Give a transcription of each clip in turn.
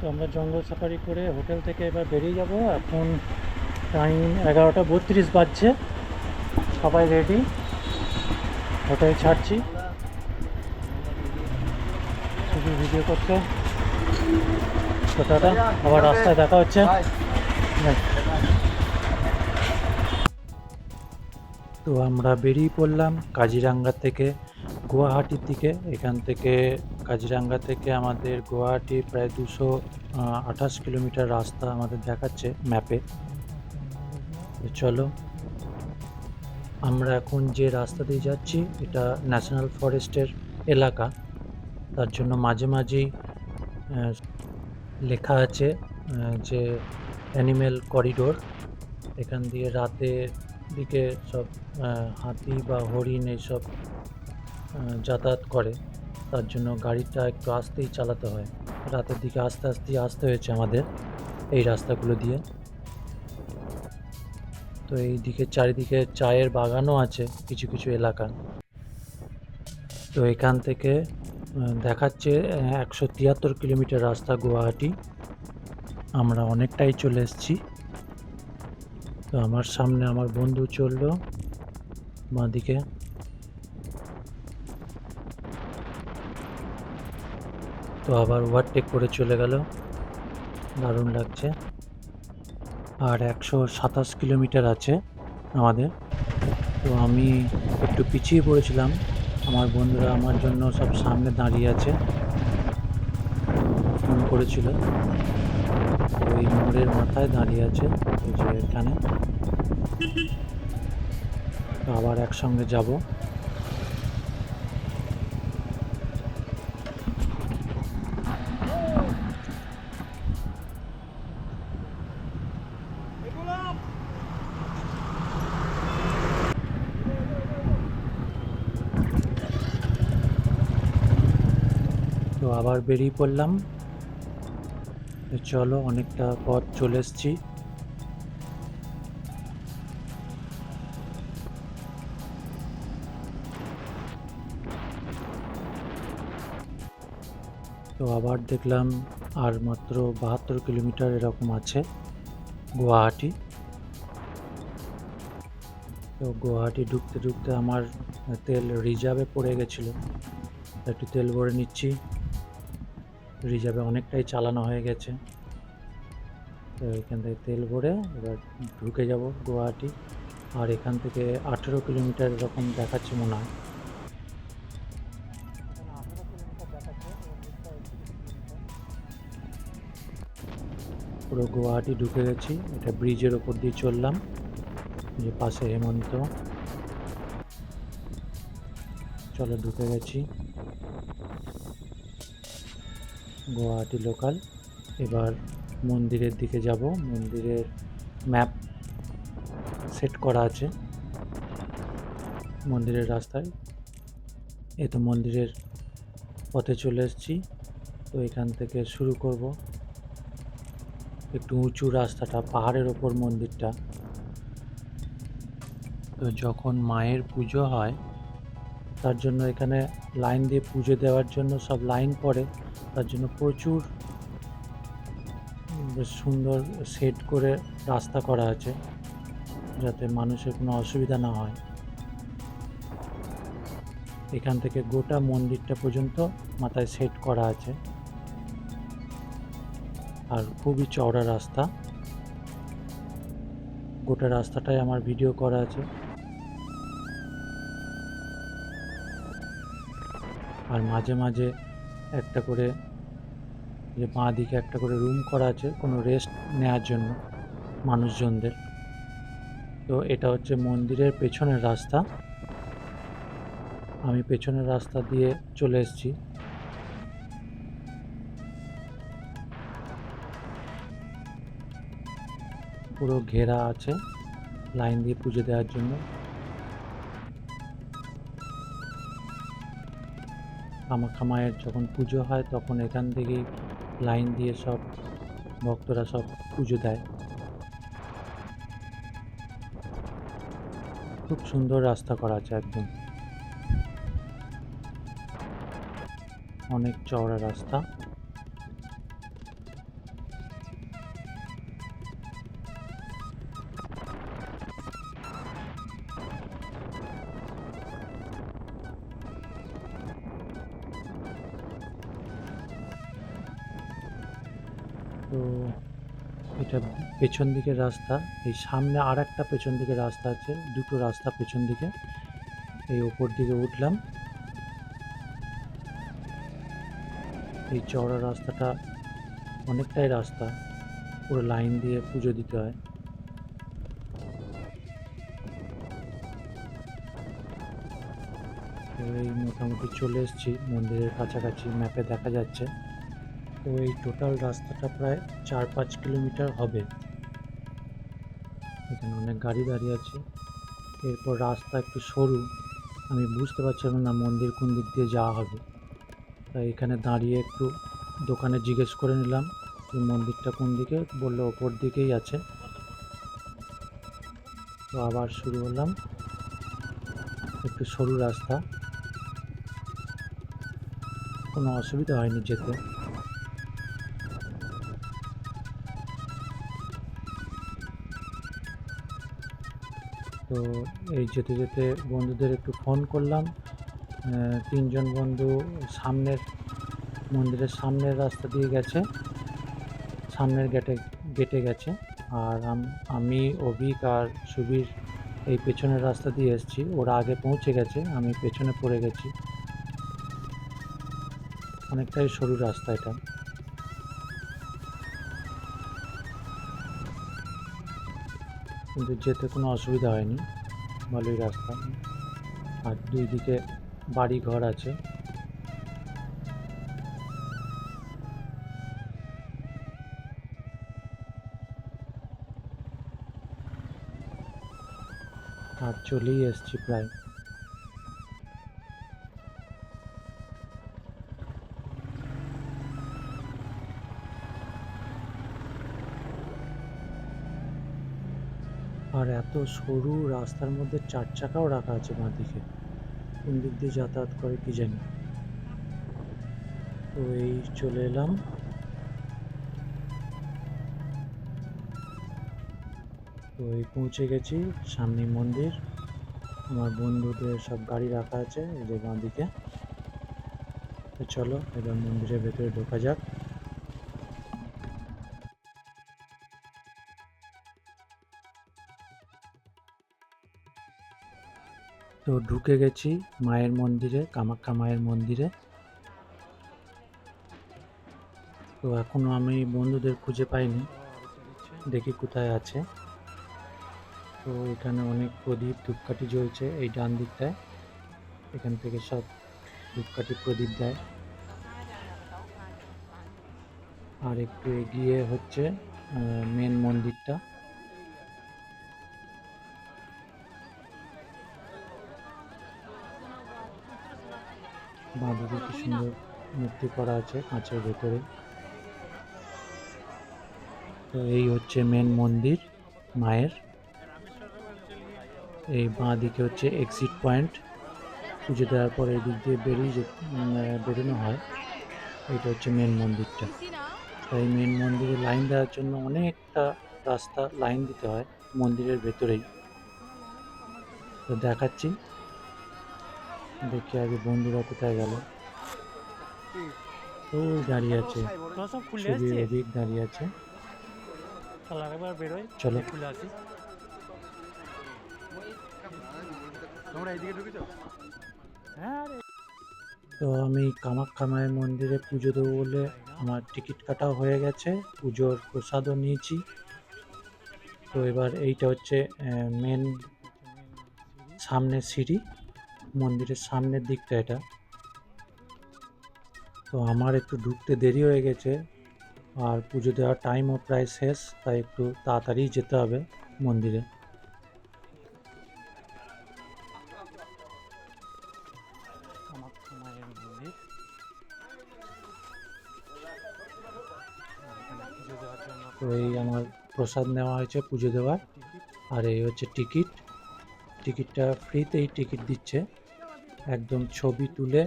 তো আমরা জঙ্গল সাফারি করে হোটেল থেকে এবার বেরিয়ে যাব। এখন টাইম 11টা 32 বাজছে। সবাই রেডি, হোটেল ছাড়ছি শুধু ভিডিও করতে। তো টাটা, আবার রাস্তায় দেখা হচ্ছে। তো আমরা বেরিয়ে পড়লাম কাজিরাঙ্গা থেকে গুয়াহাটির দিকে। এখান থেকে কাজিরাঙ্গা থেকে আমাদের গুয়াহাটি প্রায় 228 কিলোমিটার রাস্তা আমাদের দেখাচ্ছে ম্যাপে। তো চলো, আমরা এখন যে রাস্তা দিয়ে যাচ্ছি এটা ন্যাশনাল ফরেস্টের এলাকা। তার জন্য মাঝে মাঝেই লেখা আছে যে অ্যানিম্যাল করিডোর। এখান দিয়ে রাতের দিকে সব হাতি বা হরিণ এইসব যাতায়াত করে। তার জন্য গাড়িটা একটু আস্তেই চালাতে হয়। রাতের দিকে আস্তে আস্তেই আসতে হয়েছে আমাদের এই রাস্তাগুলো দিয়ে। তো এই দিকে চারিদিকে চায়ের বাগানও আছে কিছু কিছু এলাকা। তো এখান থেকে দেখাচ্ছে 173 কিলোমিটার রাস্তা গুয়াহাটি। আমরা অনেকটাই চলে এসেছি। তো আমার সামনে আমার বন্ধু চললো বাঁদিকে। তো আবার ওভারটেক করে চলে গেল, দারুণ লাগছে। আর 127 কিলোমিটার আছে আমাদের। তো আমি একটু পিছিয়ে পড়েছিলাম, আমার বন্ধুরা আমার জন্য সব সামনে দাঁড়িয়ে আছে। ফোন করেছিল, ওই মোড়ের মাথায় দাঁড়িয়ে আছে, ওই যে এখানে। তো আবার একসঙ্গে যাব। তো আবার বেরিয়ে পড়লাম। চলো, অনেকটা পথ চলে এসেছি। তো আবার দেখলাম আর মাত্র 72 কিলোমিটার এরকম আছে গুয়াহাটি। তো গুয়াহাটি ঢুকতে ঢুকতে আমার তেল রিজার্ভে পড়ে গেছিলো, একটু তেল ভরে নিচ্ছি। রিজার্ভে অনেকটাই চালানো হয়ে গেছে। তো এখান থেকে তেল ভরে এবার ঢুকে যাব গুয়াহাটি। আর এখান থেকে 18 কিলোমিটার এরকম দেখাচ্ছে মনে হয়। পুরো গুয়াহাটি ঢুকে গেছি। এটা ব্রিজের ওপর দিয়ে চললাম, যে পাশে হেমন্ত। চলো, ঢুকে গেছি গুয়াহাটি লোকাল। এবার মন্দিরের দিকে যাব। মন্দিরের ম্যাপ সেট করা আছে মন্দিরের রাস্তায়। এই তো মন্দিরের পথে চলে এসেছি। তো এখান থেকে শুরু করব। একটু উঁচু রাস্তাটা, পাহাড়ের ওপর মন্দিরটা। তো যখন মায়ের পুজো হয় তার জন্য এখানে লাইন দিয়ে পুজো দেওয়ার জন্য সব লাইন পড়ে। তার জন্য প্রচুর বেশ সুন্দর সেট করে রাস্তা করা আছে, যাতে মানুষের কোনো অসুবিধা না হয়। এখান থেকে গোটা মন্দিরটা পর্যন্ত মাথায় সেট করা আছে। আর খুবই চওড়া রাস্তা, গোটা রাস্তাটাই আমার ভিডিও করা আছে। আর মাঝে মাঝে একটা করে, যে বাঁ দিকে একটা করে রুম করা আছে কোনো রেস্ট নেওয়ার জন্য মানুষজনদের। তো এটা হচ্ছে মন্দিরের পেছনের রাস্তা। আমি পেছনের রাস্তা দিয়ে চলে এসেছি। পুরো ঘেরা আছে লাইন দিয়ে পুজো দেওয়ার জন্য। কামাখ্যা মায়ের যখন পুজো হয় তখন এখান থেকেই লাইন দিয়ে সব ভক্তরা সব পুজো দেয়। খুব সুন্দর রাস্তা করা আছে, একদম অনেক চওড়া রাস্তা। তো এটা পেছন দিকের রাস্তা। এই সামনে আরেকটা পেছন দিকের রাস্তা আছে, দুটো রাস্তা পেছন দিকে। এই ওপর দিকে উঠলাম। এই চওড়া রাস্তাটা অনেকটাই রাস্তা, পুরো লাইন দিয়ে পুজো দিতে হয়। তো এই মোটামুটি চলে এসেছি মন্দিরের কাছাকাছি, ম্যাপে দেখা যাচ্ছে। তো এই টোটাল রাস্তাটা প্রায় 4-5 কিলোমিটার হবে। এখানে অনেক গাড়ি দাঁড়িয়ে আছে। এরপর রাস্তা একটু সরু, আমি বুঝতে পারছিলাম না মন্দির কোন দিক দিয়ে যাওয়া হবে। তাই এখানে দাঁড়িয়ে একটু দোকানে জিজ্ঞেস করে নিলাম যে মন্দিরটা কোন দিকে, বললো ওপর দিকেই আছে। তো আবার শুরু হলাম, একটু সরু রাস্তা, কোনো অসুবিধা হয়নি যেতে। তো এই যেতে যেতে বন্ধুদের একটু ফোন করলাম। 3জন বন্ধু সামনের মন্দিরের সামনের রাস্তা দিয়ে গেছে, সামনের গেটে গেছে। আর আমি, অভিক আর সুবীর এই পেছনের রাস্তা দিয়ে এসেছি। ওরা আগে পৌঁছে গেছে, আমি পেছনে পড়ে গেছি। অনেকটাই সরু রাস্তা এটা, কিন্তু যেতে কোনো অসুবিধা হয়নি, ভালোই রাস্তা। আর দুই দিকে বাড়ি ঘর আছে। আর চলেই এসেছি প্রায়। আর এত সরু রাস্তার মধ্যে 4 চাকাও রাখা আছে বাঁদিকে, কোন দিক দিয়ে যাতায়াত করে কি জানি। তো এই চলে এলাম। তো এই পৌঁছে গেছি, সামনে মন্দির। আমার বন্ধুদের সব গাড়ি রাখা আছে এই যে বাঁদিকে। তো চলো এবার মন্দিরের ভেতরে ঢোকা যাক। তো ঢুকে গেছি মায়ের মন্দিরে, কামাখ্যা মায়ের মন্দিরে। তো এখনো আমি বন্ধুদের খুঁজে পাইনি, দেখি কোথায় আছে। তো এখানে অনেক প্রদীপ ধূপকাঠি জ্বলছে এই ডান দিকটায়, এখান থেকে সব ধূপকাঠি প্রদীপ দেয়। আর একটু এগিয়ে হচ্ছে মেন মন্দিরটা। বাঁদিকে কি সুন্দর মূর্তি করা আছে কাঁচের ভেতরে। তো এই হচ্ছে মেন মন্দির মায়ের। এই বাঁ দিকে হচ্ছে এক্সিট পয়েন্ট, পুজো দেওয়ার পর এই দিক দিয়ে বেরোনো হয়। এটা হচ্ছে মেন মন্দিরটা। তাই মেন মন্দিরে লাইন দেওয়ার জন্য অনেকটা রাস্তা লাইন দিতে হয় মন্দিরের ভেতরেই। তো দেখাচ্ছি, দেখি আগে বন্ধুরা কোথায় গেল। ওই দাঁড়িয়ে আছে, ছবির অভিক দাঁড়িয়ে আছে। চলো। তো আমি কামাখ্যা মায়ের মন্দিরে পুজো দেবো বলে আমার টিকিট কাটাও হয়ে গেছে, পুজোর প্রসাদও নিয়েছি। তো এবার এইটা হচ্ছে মেন সামনের সিঁড়ি, মন্দিরের সামনের দিকটা এটা। তো আমার একটু ঢুকতে দেরি হয়ে গেছে, আর পুজো দেওয়ার টাইমও প্রায় শেষ, তাই একটু তাড়াতাড়ি যেতে হবে মন্দিরে। কামাখ্যা মায়ের মন্দির, তো এই আমার প্রসাদ নেওয়া হয়েছে পুজো দেওয়ার। আর এই হচ্ছে টিকিট, টিকিটটা ফ্রিতেই টিকিট দিচ্ছে, একদম ছবি তুলে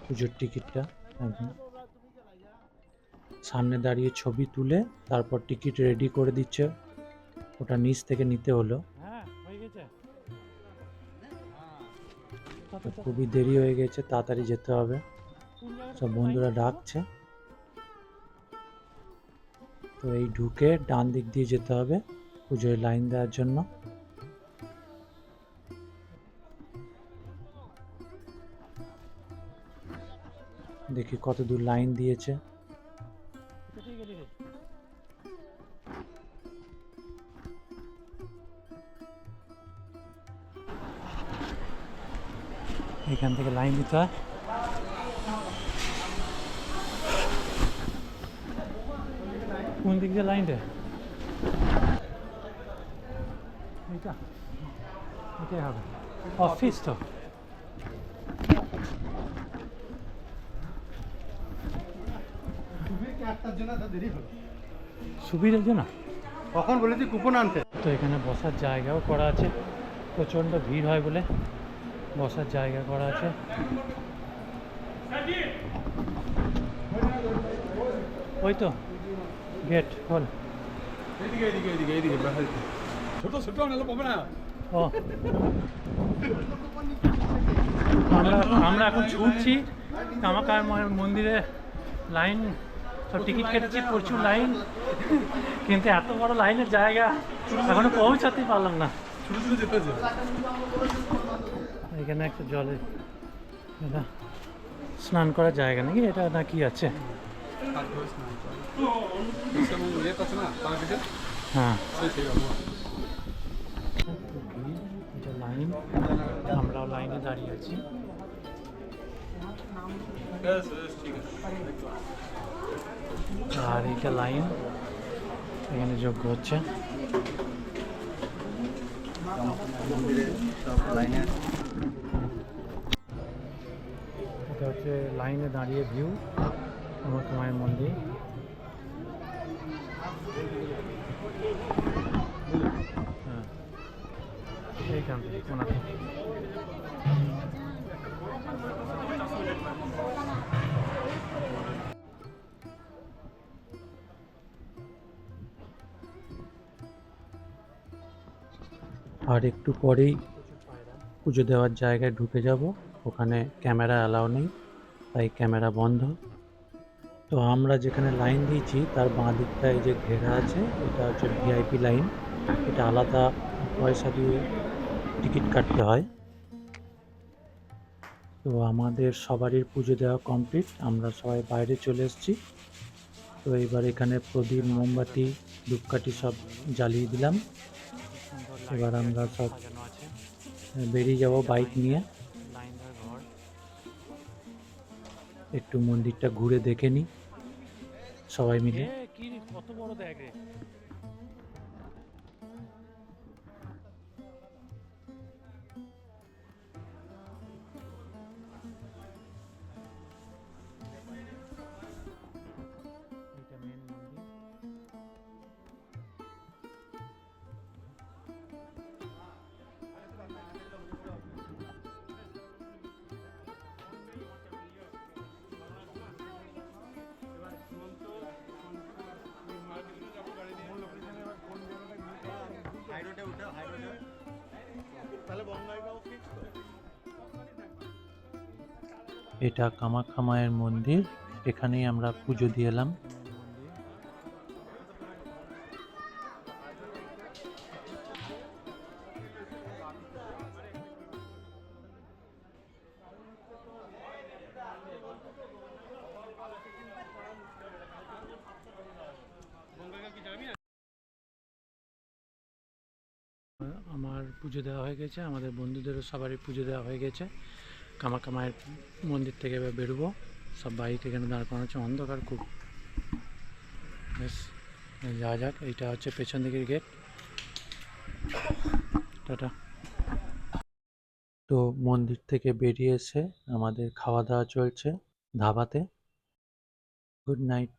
পুজোর টিকিটটা একদম সামনে দাঁড়িয়ে ছবি তুলে তারপর টিকিট রেডি করে দিচ্ছে, ওটা নিচ থেকে নিতে হলো। তো খুবই দেরি হয়ে গেছে, তাড়াতাড়ি যেতে হবে। সব বন্ধুরা ডাকছে। তো এই ঢুকে ডান দিক দিয়ে যেতে হবে পুজোয় লাইন দেওয়ার জন্য। দেখি কত দূর লাইন দিয়েছে। এখান থেকে লাইন দিতে হয়। কোন দিক দিয়ে লাইনটা? এটা এটাই হবে অফিস তো। সুবিধার জন্য কখন বলেছি কুপন আনতে। তো এখানে বসার জায়গাও করা আছে, প্রচণ্ড ভিড় হয় বলে বসার জায়গা করা আছে। ওই তো গেট খোল। ছোট ছোট নাহলে পাবে না। ও আমরা এখন ছুটছি কামাখ্যা মন্দিরে। লাইন সব টিকিট কেটেছি, প্রচুর লাইন, কিন্তু এত বড় লাইনের জায়গা এখনো পৌঁছাতেই পারলাম না। ছোট ছোট যেতে আছে। এখানে একটা জলের এটা স্নান করার জায়গা নাকি এটা, না কি আছে? হ্যাঁ এটা লাইন, আমরাও লাইনে দাঁড়িয়ে আছি। আর এইটা লাইন, এখানে যোগ্য হচ্ছে। এটা হচ্ছে লাইনে দাঁড়িয়ে ভিউ কামাখ্যা মায়ের মন্দির। হ্যাঁ এইখান থেকে কোনা থেকে। আর একটু পরেই পুজো দেওয়ার জায়গায় ঢুকে যাব, ওখানে ক্যামেরা অ্যালাউ নেই, তাই ক্যামেরা বন্ধ। তো আমরা যেখানে লাইন দিয়েছি তার বাঁ দিকটা এই যে ঘেরা আছে, এটা হচ্ছে ভিআইপি লাইন। এটা আলাদা পয়সা দিয়ে টিকিট কাটতে হয়। তো আমাদের সবারই পুজো দেওয়া কমপ্লিট, আমরা সবাই বাইরে চলে এসেছি। তো এবার এখানে প্রদীপ, মোমবাতি, ধূপকাঠি সব জ্বালিয়ে দিলাম। এবার আমরা সব বেরিয়ে যাব বাইক নিয়ে। একটু মন্দিরটা ঘুরে দেখে নিই সবাই মিলে। কত বড় দেখ রে। এটা মেন মন্দির। এটা কামাখ্যা মায়ের মন্দির, এখানেই আমরা পুজো দিয়ে এলাম। আমার পুজো দেওয়া হয়ে গেছে, আমাদের বন্ধুদেরও সবারই পুজো দেওয়া হয়ে গেছে। কামাখ্যা মায়ের মন্দির থেকে এবার বেরোবো। সব বাইক এখানে দাঁড় করানো হচ্ছে, অন্ধকার খুব। বেশ যাওয়া যাক। এইটা হচ্ছে পেছন দিকের গেট। টাটা। তো মন্দির থেকে বেরিয়ে এসে আমাদের খাওয়া দাওয়া চলছে ধাবাতে। Good night.